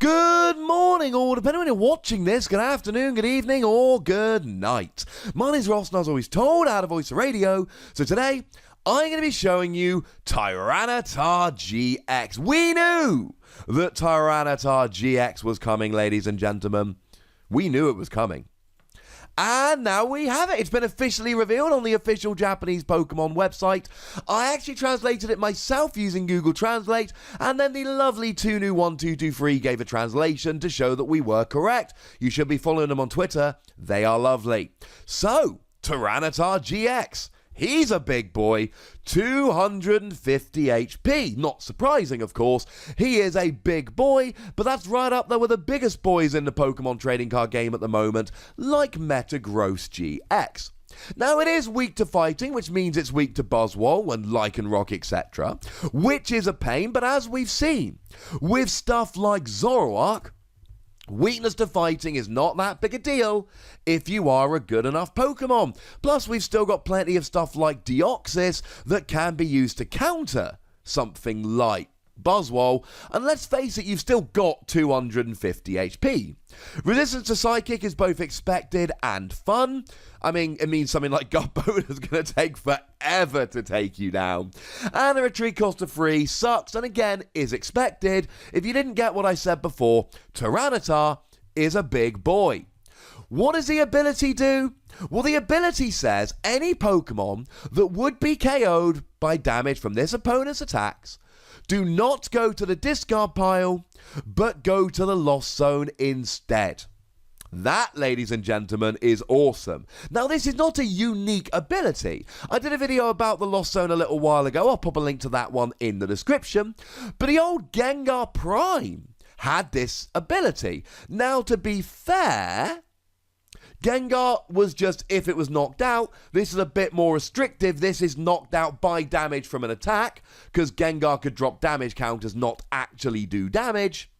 Good morning, or depending on when you're watching this, good afternoon, good evening, or good night. My name's Ross, and as always told, out of Voice of Radio. So today, I'm going to be showing you Tyranitar GX. We knew that Tyranitar GX was coming, ladies and gentlemen. We knew it was coming. And now we have it. It's been officially revealed on the official Japanese Pokemon website. I actually translated it myself using Google Translate, and then the lovely Tunu1223 gave a translation to show that we were correct. You should be following them on Twitter. They are lovely. So, Tyranitar GX. He's a big boy, 250 HP. Not surprising, of course. He is a big boy, but that's right up there with the biggest boys in the Pokemon trading card game at the moment, like Metagross GX. Now, it is weak to fighting, which means it's weak to Buzzwole and Lycanroc, etc., which is a pain, but as we've seen, with stuff like Zoroark, weakness to fighting is not that big a deal if you are a good enough Pokemon. Plus, we've still got plenty of stuff like Deoxys that can be used to counter something like Buzzwole, and let's face it, you've still got 250 HP. Resistance to Psychic is both expected and fun. I mean, it means something like Gutboner is going to take forever to take you down. And the retreat cost of 3 sucks, and again, is expected. If you didn't get what I said before, Tyranitar is a big boy. What does the ability do? Well, the ability says any Pokemon that would be KO'd by damage from this opponent's attacks do not go to the discard pile, but go to the Lost Zone instead. That, ladies and gentlemen, is awesome. Now, this is not a unique ability. I did a video about the Lost Zone a little while ago. I'll pop a link to that one in the description. But the old Gengar Prime had this ability. Now, to be fair, Gengar was just if it was knocked out. This is a bit more restrictive. This is knocked out by damage from an attack, because Gengar could drop damage counters, not actually do damage.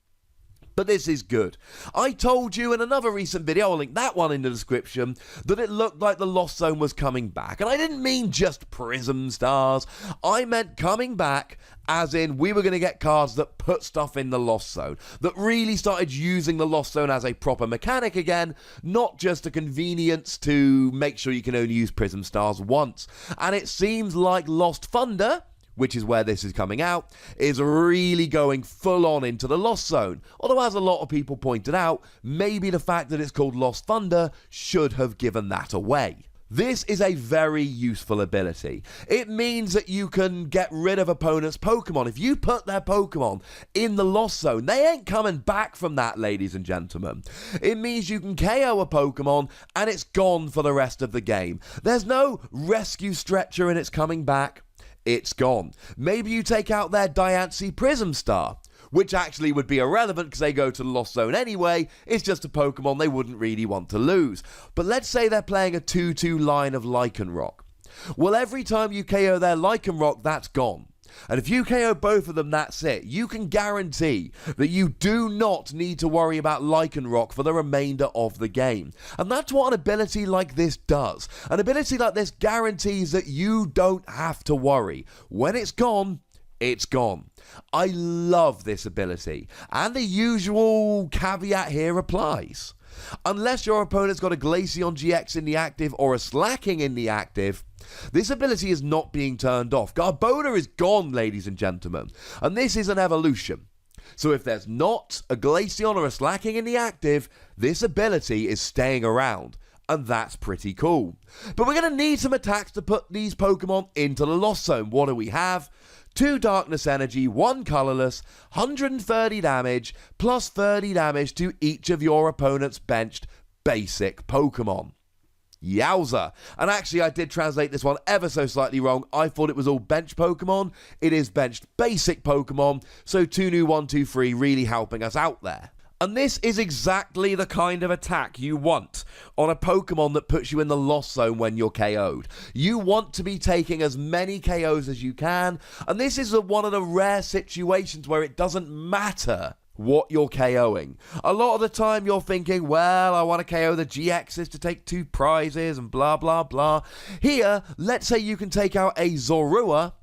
But this is good. I told you in another recent video, I'll link that one in the description, that it looked like the Lost Zone was coming back. And I didn't mean just Prism Stars. I meant coming back as in we were going to get cards that put stuff in the Lost Zone, that really started using the Lost Zone as a proper mechanic again, not just a convenience to make sure you can only use Prism Stars once. And it seems like Lost Thunder, which is where this is coming out, is really going full on into the Lost Zone. Although, as a lot of people pointed out, maybe the fact that it's called Lost Thunder should have given that away. This is a very useful ability. It means that you can get rid of opponents' Pokemon. If you put their Pokemon in the Lost Zone, they ain't coming back from that, ladies and gentlemen. It means you can KO a Pokemon and it's gone for the rest of the game. There's no rescue stretcher and it's coming back. It's gone. Maybe you take out their Diancie Prism Star, which actually would be irrelevant because they go to the Lost Zone anyway. It's just a Pokemon they wouldn't really want to lose. But let's say they're playing a 2-2 line of Lycanroc. Well, every time you KO their Lycanroc, that's gone. And if you KO both of them, that's it. You can guarantee that you do not need to worry about Lycanroc for the remainder of the game. And that's what an ability like this does. An ability like this guarantees that you don't have to worry. When it's gone, it's gone. I love this ability. And the usual caveat here applies. Unless your opponent's got a Glaceon GX in the active or a Slacking in the active, this ability is not being turned off. Garbodor is gone, ladies and gentlemen, and this is an evolution. So if there's not a Glaceon or a Slacking in the active, this ability is staying around, and that's pretty cool. But we're going to need some attacks to put these Pokemon into the Lost Zone. What do we have? 2 Darkness Energy, 1 Colorless, 130 damage, plus 30 damage to each of your opponent's benched basic Pokemon. Yowza. And actually, I did translate this one ever so slightly wrong. I thought it was all bench Pokemon. It is benched basic Pokemon, so Tunu1223 really helping us out there. And this is exactly the kind of attack you want on a Pokemon that puts you in the Lost Zone when you're KO'd. You want to be taking as many KOs as you can, and this is one of the rare situations where it doesn't matter what you're KOing. A lot of the time you're thinking, well, I want to KO the GXs to take 2 prizes and blah, blah, blah. Here, let's say you can take out a Zorua,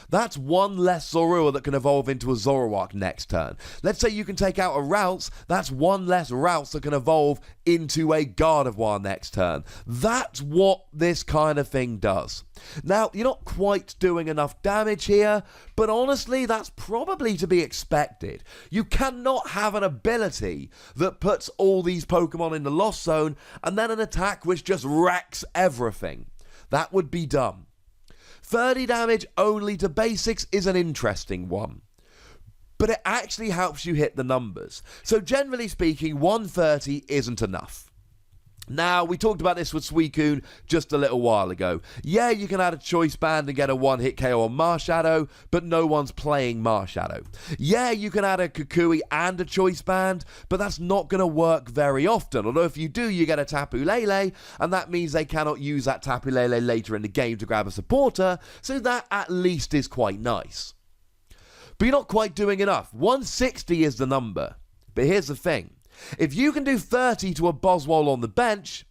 that's one less Zorua that can evolve into a Zoroark next turn. Let's say you can take out a Routes, that's one less Routes that can evolve into a Gardevoir next turn. That's what this kind of thing does. Now, you're not quite doing enough damage here, but honestly, that's probably to be expected. You cannot have an ability that puts all these Pokemon in the Lost Zone and then an attack which just wrecks everything. That would be dumb. 30 damage only to basics is an interesting one, but it actually helps you hit the numbers. So generally speaking, 130 isn't enough. Now, we talked about this with Suicune just a little while ago. Yeah, you can add a Choice Band and get a one-hit KO on Marshadow, but no one's playing Marshadow. Yeah, you can add a Kukui and a Choice Band, but that's not going to work very often. Although if you do, you get a Tapu Lele, and that means they cannot use that Tapu Lele later in the game to grab a supporter, so that at least is quite nice. But you're not quite doing enough. 160 is the number. But here's the thing. If you can do 30 to a Boswell on the bench,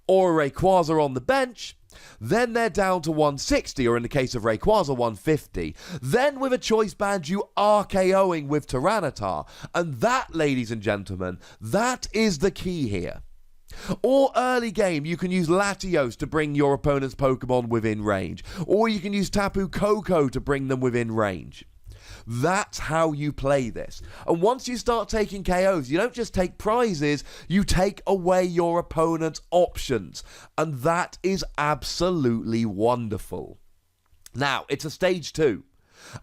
or a Rayquaza on the bench, then they're down to 160, or in the case of Rayquaza, 150. Then with a Choice Band, you are KOing with Tyranitar. And that, ladies and gentlemen, that is the key here. Or early game, you can use Latios to bring your opponent's Pokemon within range. Or you can use Tapu Koko to bring them within range. That's how you play this. And once you start taking KOs, you don't just take prizes, you take away your opponent's options. And that is absolutely wonderful. Now, it's a stage 2.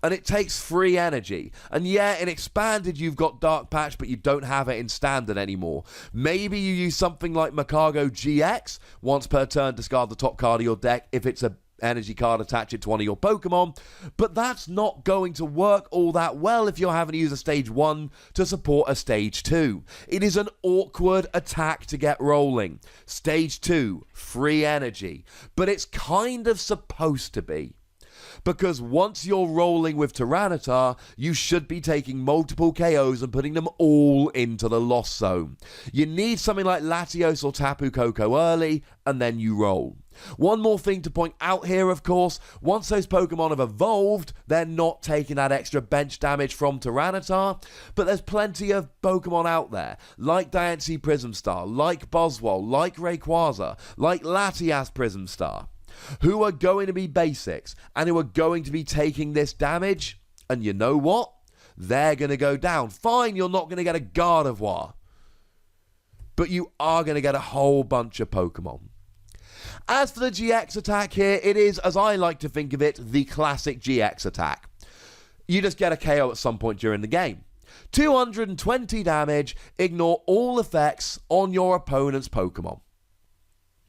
And it takes free energy. And yeah, in Expanded you've got Dark Patch, but you don't have it in Standard anymore. Maybe you use something like Makago GX. Once per turn, discard the top card of your deck. If it's a energy card, attach it to one of your Pokemon, but that's not going to work all that well if you're having to use a stage 1 to support a stage 2. It is an awkward attack to get rolling. Stage 2, free energy, but it's kind of supposed to be. Because once you're rolling with Tyranitar, you should be taking multiple KOs and putting them all into the Lost Zone. You need something like Latios or Tapu Koko early, and then you roll. One more thing to point out here, of course, once those Pokemon have evolved, they're not taking that extra bench damage from Tyranitar, but there's plenty of Pokemon out there, like Diancie Prism Star, like Boswell, like Rayquaza, like Latias Prism Star, who are going to be basics, and who are going to be taking this damage, and you know what? They're going to go down. Fine, you're not going to get a Gardevoir, but you are going to get a whole bunch of Pokemon. As for the GX attack here, it is, as I like to think of it, the classic GX attack. You just get a KO at some point during the game. 220 damage, ignore all effects on your opponent's Pokemon.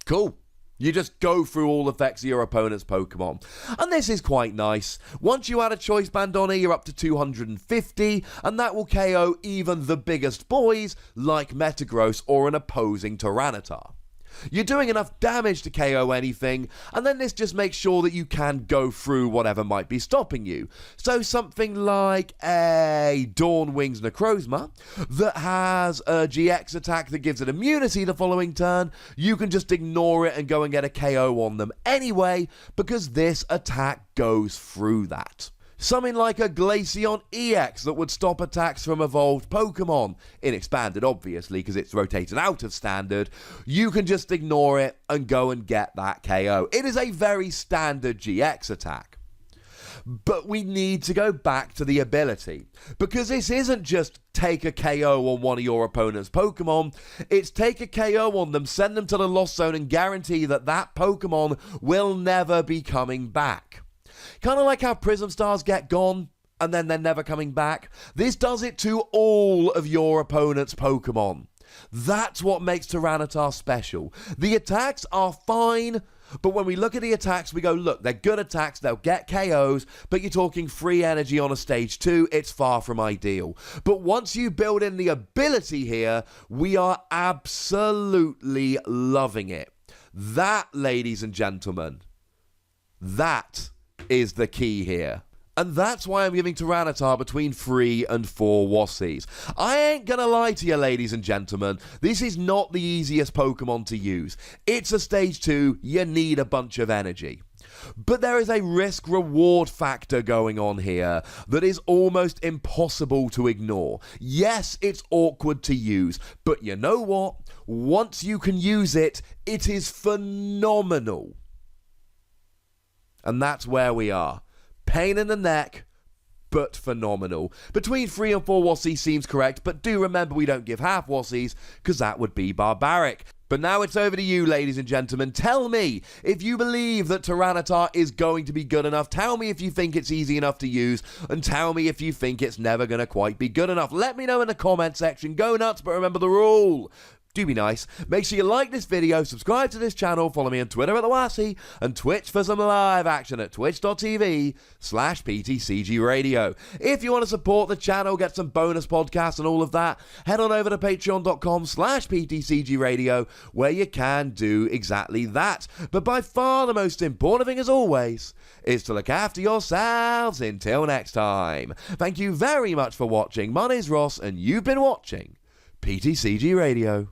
Cool. You just go through all effects of your opponent's Pokemon. And this is quite nice. Once you add a Choice Band on it, you're up to 250, and that will KO even the biggest boys, like Metagross or an opposing Tyranitar. You're doing enough damage to KO anything, and then this just makes sure that you can go through whatever might be stopping you. So something like a Dawn Wings Necrozma that has a GX attack that gives it immunity the following turn, you can just ignore it and go and get a KO on them anyway, because this attack goes through that. Something like a Glaceon EX that would stop attacks from evolved Pokemon. In Expanded, obviously, because it's rotated out of Standard. You can just ignore it and go and get that KO. It is a very standard GX attack. But we need to go back to the ability. Because this isn't just take a KO on one of your opponent's Pokemon. It's take a KO on them, send them to the Lost Zone, and guarantee that that Pokemon will never be coming back. Kind of like how Prism Stars get gone and then they're never coming back. This does it to all of your opponent's Pokemon. That's what makes Tyranitar special. The attacks are fine, but when we look at the attacks, we go, look, they're good attacks, they'll get KOs, but you're talking free energy on a stage 2, it's far from ideal. But once you build in the ability here, we are absolutely loving it. That, ladies and gentlemen, that is the key here. And that's why I'm giving Tyranitar between 3 and 4 Wassies. I ain't gonna lie to you, ladies and gentlemen, this is not the easiest Pokemon to use. It's a stage 2, you need a bunch of energy. But there is a risk-reward factor going on here that is almost impossible to ignore. Yes, it's awkward to use, but you know what? Once you can use it, it is phenomenal. And that's where we are. Pain in the neck, but phenomenal. Between 3 and 4 Wossies seems correct, but do remember we don't give half Wossies, because that would be barbaric. But now it's over to you, ladies and gentlemen. Tell me if you believe that Tyranitar is going to be good enough. Tell me if you think it's easy enough to use. And tell me if you think it's never going to quite be good enough. Let me know in the comment section. Go nuts, but remember the rule. Do be nice. Make sure you like this video, subscribe to this channel, follow me on Twitter at the Wassie, and Twitch for some live action at twitch.tv/PTCGRadio. If you want to support the channel, get some bonus podcasts and all of that, head on over to patreon.com/PTCGRadio, where you can do exactly that. But by far the most important thing, as always, is to look after yourselves. Until next time. Thank you very much for watching. My name's Ross, and you've been watching PTCG Radio.